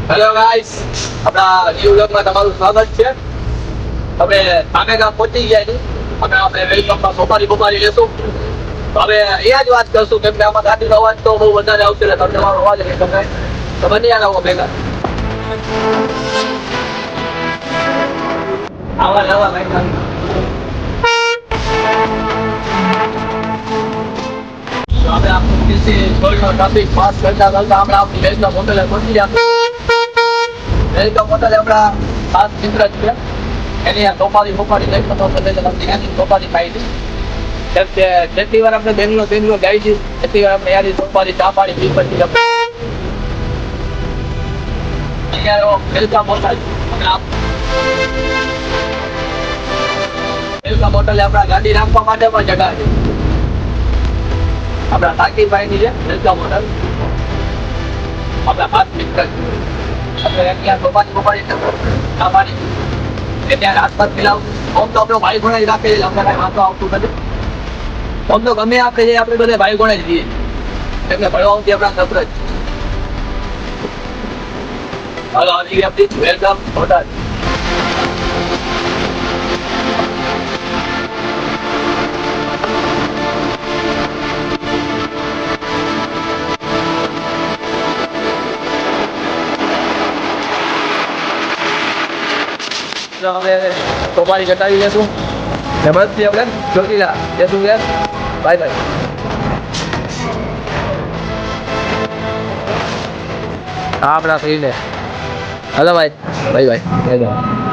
Hello guys, આપણા new વ્લોગમાં તમારું સ્વાગત છે. હવે ધામેકા પહોંચી ગયા છીએ. આપણે વેલકમમાં સોપારી લેશું. તો હવે એ જ વાત કરશું કેમ કે આમાં ગાડીનો અવાજ તો બહુ વધારે આવશે એટલે તમને મારો અવાજ નહીં સંભળાય. તો બની આવો ભેગા. આવા ભાઈ. તો આપણે આપણું પીસી થોડીનો ટ્રાફિક પાસ કરતા આપણે આપણી વેલકમ હોટલે પહોંચી ગયા. વેલકમ હોટલ આપણા ખાસ મિત્ર છે. એની આ સોપારી લઈ તો સોપારી ખાઈ છે. કેમ કે જેટલી વાર આપણે બેંગ્લોર ગાઈ છે એટલી વાર આપણે યાર સોપારી ચા પાણી પી પછી વેલકમ હોટલ આપણા ગાડી રાખવા માટે પણ જગા છે. આપણા સાકીભાઈ ની છે વેલકમ હોટલ. આપણા ખાસ મિત્ર આપણે ત્યાં સોપારી ચા પાણી ત્યાં આસપાસ મિલાવ. આમ તો આપણો ભાઈ ગોળા જ રાખે છે. અમને કઈ વાંધો આવતું નથી. આમ તો ગમે આપણે બધા ભાઈ ગોળા જ દઈએ એટલે ભણવાથી આપણા નફરત. હાલો આવી આપણી વેલકમ હોટલ. હવે સોપારી ઘટાડી લેશું ને બસથી આપણે ચોટીલા જશું યાર. Bye bye. હા આપણા ફ્રીને હલો ભાઈ બાય બાય.